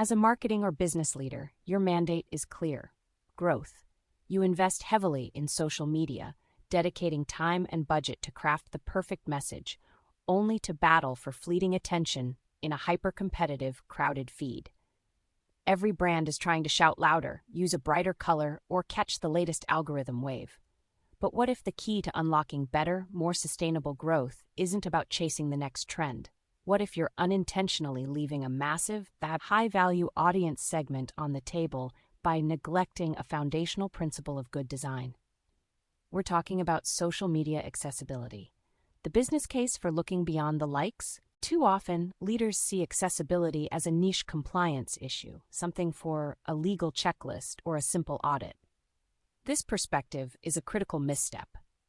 As a marketing or business leader, your mandate is clear: growth. You invest heavily in social media, dedicating time and budget to craft the perfect message, only to battle for fleeting attention in a hyper-competitive, crowded feed. Every brand is trying to shout louder, use a brighter color, or catch the latest algorithm wave. But what if the key to unlocking better, more sustainable growth isn't about chasing the next trend? What if you're unintentionally leaving a massive, high-value audience segment on the table by neglecting a foundational principle of good design? We're talking about social media accessibility. The business case for looking beyond the likes? Too often, leaders see accessibility as a niche compliance issue, something for a legal checklist or a simple audit. This perspective is a critical misstep.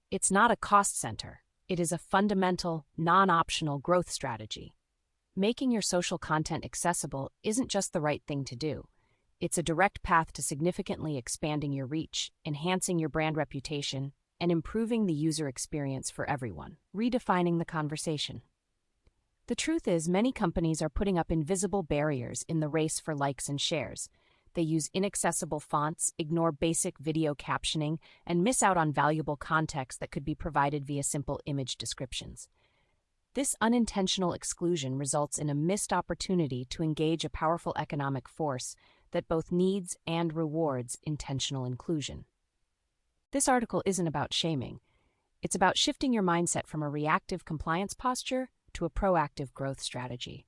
It's not a cost center. It is a fundamental, non-optional growth strategy. Making your social content accessible isn't just the right thing to do. It's a direct path to significantly expanding your reach, enhancing your brand reputation, and improving the user experience for everyone, redefining the conversation. The truth is, many companies are putting up invisible barriers in the race for likes and shares. They use inaccessible fonts, ignore basic video captioning, and miss out on valuable context that could be provided via simple image descriptions. This unintentional exclusion results in a missed opportunity to engage a powerful economic force that both needs and rewards intentional inclusion. This article isn't about shaming. It's about shifting your mindset from a reactive compliance posture to a proactive growth strategy.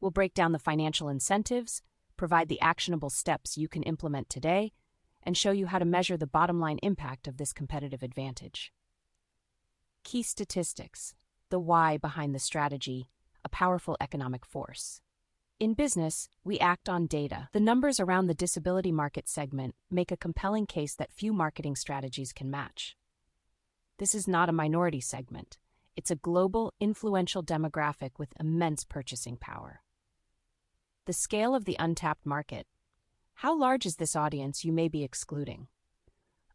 We'll break down the financial incentives, provide the actionable steps you can implement today, and show you how to measure the bottom-line impact of this competitive advantage. Key statistics: the why behind the strategy, a powerful economic force. In business, we act on data. The numbers around the disability market segment make a compelling case that few marketing strategies can match. This is not a minority segment. It's a global, influential demographic with immense purchasing power. The scale of the untapped market. How large is this audience you may be excluding?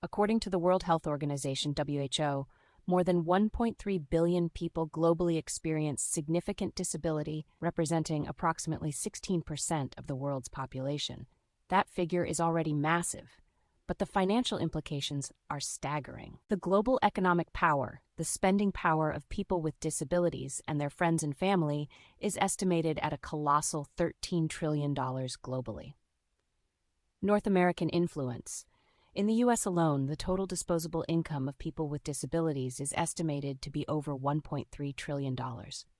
According to the World Health Organization, WHO, more than 1.3 billion people globally experience significant disability, representing approximately 16% of the world's population. That figure is already massive, but the financial implications are staggering. The global economic power, the spending power of people with disabilities and their friends and family, is estimated at a colossal $13 trillion globally. North American influence. In the U.S. alone, the total disposable income of people with disabilities is estimated to be over $1.3 trillion.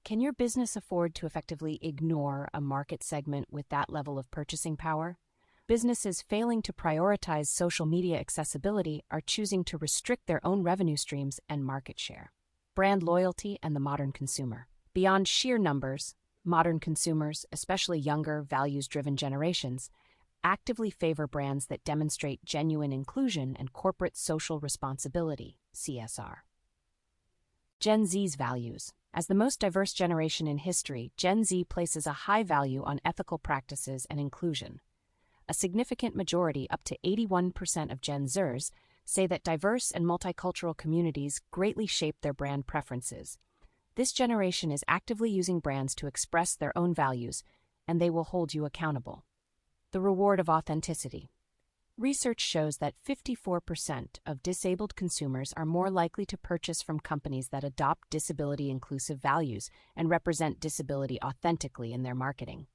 Can your business afford to effectively ignore a market segment with that level of purchasing power? Businesses failing to prioritize social media accessibility are choosing to restrict their own revenue streams and market share. Brand loyalty and the modern consumer. Beyond sheer numbers, modern consumers, especially younger, values-driven generations, actively favor brands that demonstrate genuine inclusion and corporate social responsibility, CSR. Gen Z's values. As the most diverse generation in history, Gen Z places a high value on ethical practices and inclusion. A significant majority, up to 81% of Gen Zers, say that diverse and multicultural communities greatly shape their brand preferences. This generation is actively using brands to express their own values, and they will hold you accountable. The reward of authenticity. Research shows that 54% of disabled consumers are more likely to purchase from companies that adopt disability-inclusive values and represent disability authentically in their marketing.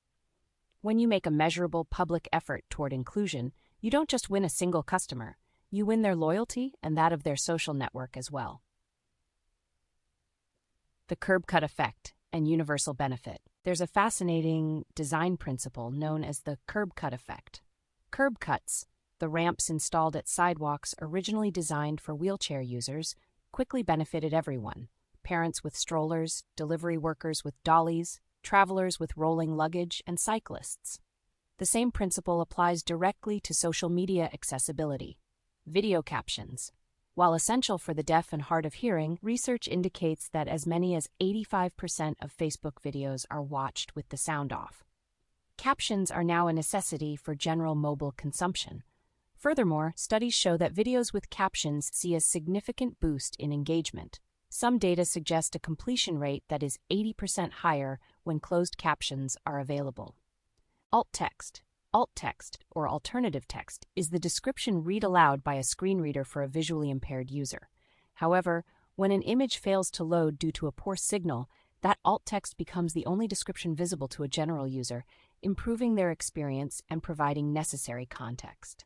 When you make a measurable public effort toward inclusion, you don't just win a single customer, you win their loyalty and that of their social network as well. The curb cut effect and universal benefit. There's a fascinating design principle known as the curb cut effect. Curb cuts, the ramps installed at sidewalks originally designed for wheelchair users, quickly benefited everyone: parents with strollers, delivery workers with dollies, travelers with rolling luggage, and cyclists. The same principle applies directly to social media accessibility. Video captions. While essential for the deaf and hard of hearing, research indicates that as many as 85% of Facebook videos are watched with the sound off. Captions are now a necessity for general mobile consumption. Furthermore, studies show that videos with captions see a significant boost in engagement. Some data suggest a completion rate that is 80% higher when closed captions are available. Alt text. Alt text, or alternative text, is the description read aloud by a screen reader for a visually impaired user. However, when an image fails to load due to a poor signal, that alt text becomes the only description visible to a general user, improving their experience and providing necessary context.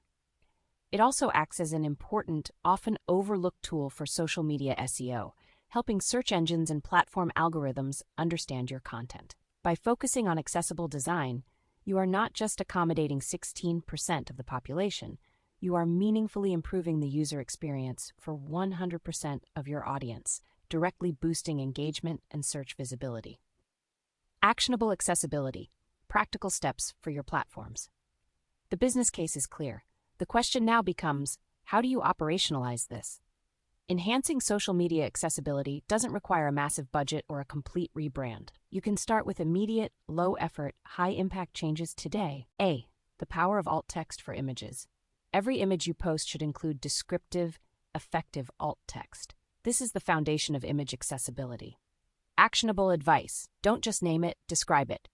It also acts as an important, often overlooked tool for social media SEO, helping search engines and platform algorithms understand your content. By focusing on accessible design, you are not just accommodating 16% of the population, you are meaningfully improving the user experience for 100% of your audience, directly boosting engagement and search visibility. Actionable accessibility. Practical steps for your platforms. The business case is clear. The question now becomes, how do you operationalize this? Enhancing social media accessibility doesn't require a massive budget or a complete rebrand. You can start with immediate, low-effort, high-impact changes today. A. The power of alt text for images. Every image you post should include descriptive, effective alt text. This is the foundation of image accessibility. Actionable advice. Don't just name it, describe it.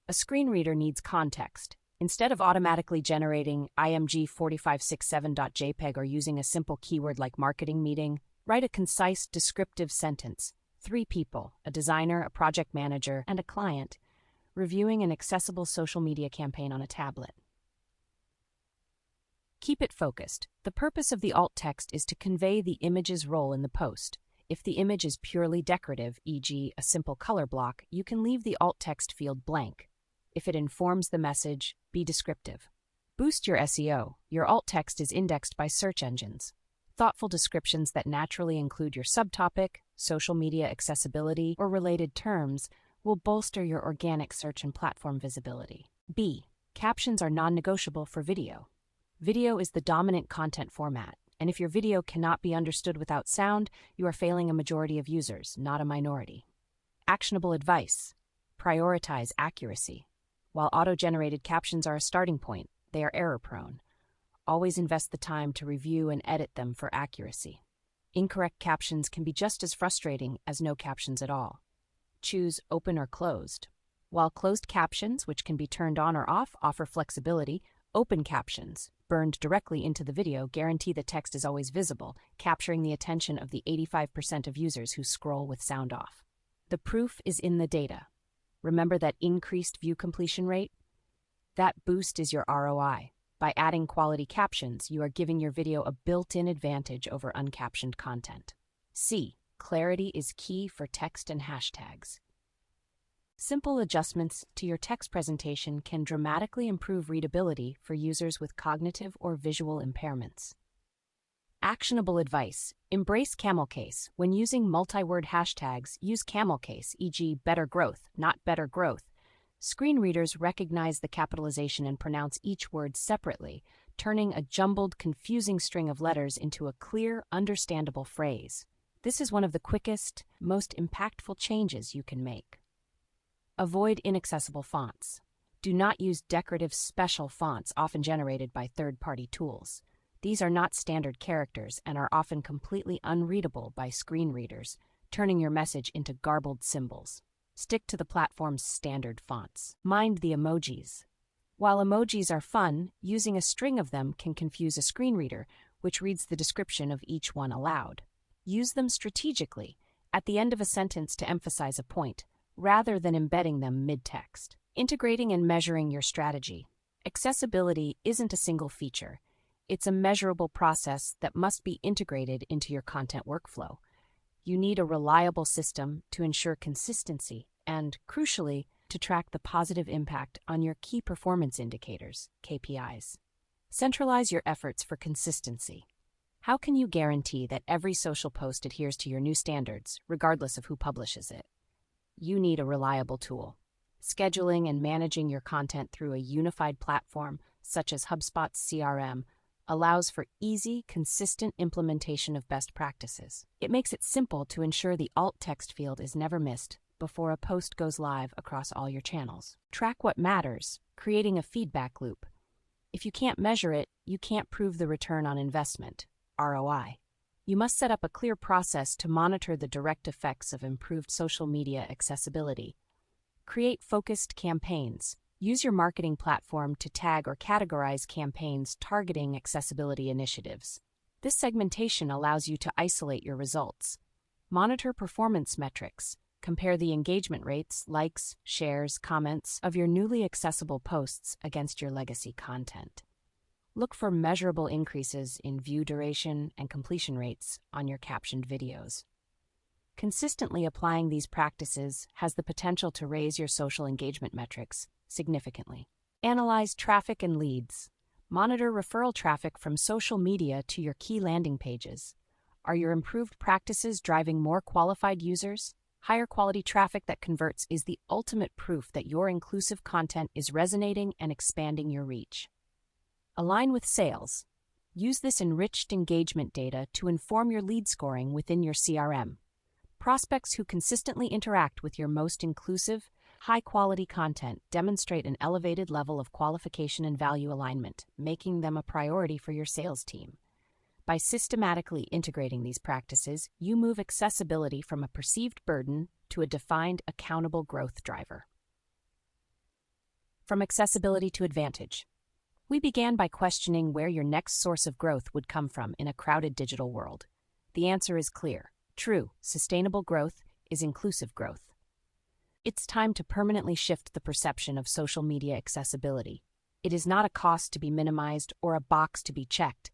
A screen reader needs context. Instead of automatically generating img4567.jpg or using a simple keyword like marketing meeting, write a concise, descriptive sentence. 3 people, a designer, a project manager, and a client, reviewing an accessible social media campaign on a tablet. Keep it focused. The purpose of the alt text is to convey the image's role in the post. If the image is purely decorative, e.g., a simple color block, you can leave the alt text field blank. If it informs the message, be descriptive. Boost your SEO. Your alt text is indexed by search engines. Thoughtful descriptions that naturally include your subtopic, social media accessibility, or related terms will bolster your organic search and platform visibility. B. Captions are non-negotiable for video. Video is the dominant content format, and if your video cannot be understood without sound, you are failing a majority of users, not a minority. Actionable advice. Prioritize accuracy. While auto-generated captions are a starting point, they are error-prone. Always invest the time to review and edit them for accuracy. Incorrect captions can be just as frustrating as no captions at all. Choose open or closed. While closed captions, which can be turned on or off, offer flexibility, open captions, burned directly into the video, guarantee the text is always visible, capturing the attention of the 85% of users who scroll with sound off. The proof is in the data. Remember that increased view completion rate? That boost is your ROI. By adding quality captions, you are giving your video a built-in advantage over uncaptioned content. C. Clarity is key for text and hashtags. Simple adjustments to your text presentation can dramatically improve readability for users with cognitive or visual impairments. Actionable advice. Embrace camel case. When using multi-word hashtags, use camel case, e.g. better growth, not better growth. Screen readers recognize the capitalization and pronounce each word separately, turning a jumbled, confusing string of letters into a clear, understandable phrase. This is one of the quickest, most impactful changes you can make. Avoid inaccessible fonts. Do not use decorative special fonts often generated by third-party tools. These are not standard characters and are often completely unreadable by screen readers, turning your message into garbled symbols. Stick to the platform's standard fonts. Mind the emojis. While emojis are fun, using a string of them can confuse a screen reader, which reads the description of each one aloud. Use them strategically, at the end of a sentence to emphasize a point, rather than embedding them mid-text. Integrating and measuring your strategy. Accessibility isn't a single feature. It's a measurable process that must be integrated into your content workflow. You need a reliable system to ensure consistency and, crucially, to track the positive impact on your key performance indicators, KPIs. Centralize your efforts for consistency. How can you guarantee that every social post adheres to your new standards, regardless of who publishes it? You need a reliable tool. Scheduling and managing your content through a unified platform, such as HubSpot's CRM, allows for easy, consistent implementation of best practices. It makes it simple to ensure the alt text field is never missed before a post goes live across all your channels. Track what matters, creating a feedback loop. If you can't measure it, you can't prove the return on investment, ROI. You must set up a clear process to monitor the direct effects of improved social media accessibility. Create focused campaigns. Use your marketing platform to tag or categorize campaigns targeting accessibility initiatives. This segmentation allows you to isolate your results. Monitor performance metrics. Compare the engagement rates, likes, shares, comments of your newly accessible posts against your legacy content. Look for measurable increases in view duration and completion rates on your captioned videos. Consistently applying these practices has the potential to raise your social engagement metrics significantly. Analyze traffic and leads. Monitor referral traffic from social media to your key landing pages. Are your improved practices driving more qualified users? Higher quality traffic that converts is the ultimate proof that your inclusive content is resonating and expanding your reach. Align with sales. Use this enriched engagement data to inform your lead scoring within your CRM. Prospects who consistently interact with your most inclusive, high-quality content demonstrate an elevated level of qualification and value alignment, making them a priority for your sales team. By systematically integrating these practices, you move accessibility from a perceived burden to a defined, accountable growth driver. From accessibility to advantage. We began by questioning where your next source of growth would come from in a crowded digital world. The answer is clear. True, sustainable growth is inclusive growth. It's time to permanently shift the perception of social media accessibility. It is not a cost to be minimized or a box to be checked.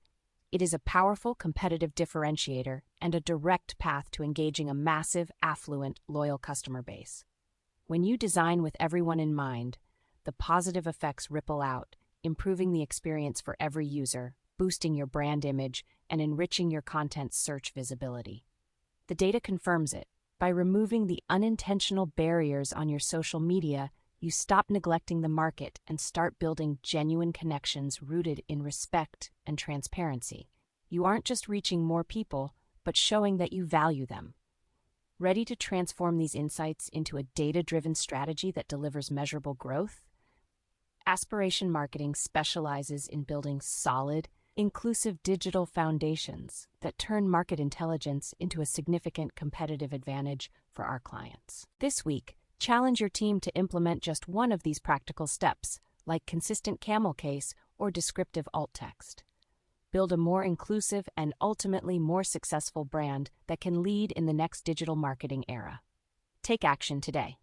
It is a powerful competitive differentiator and a direct path to engaging a massive, affluent, loyal customer base. When you design with everyone in mind, the positive effects ripple out, improving the experience for every user, boosting your brand image, and enriching your content's search visibility. The data confirms it. By removing the unintentional barriers on your social media, you stop neglecting the market and start building genuine connections rooted in respect and transparency. You aren't just reaching more people, but showing that you value them. Ready to transform these insights into a data-driven strategy that delivers measurable growth? Aspiration Marketing specializes in building solid, inclusive digital foundations that turn market intelligence into a significant competitive advantage for our clients. This week, challenge your team to implement just one of these practical steps, like consistent camel case or descriptive alt text. Build a more inclusive and ultimately more successful brand that can lead in the next digital marketing era. Take action today.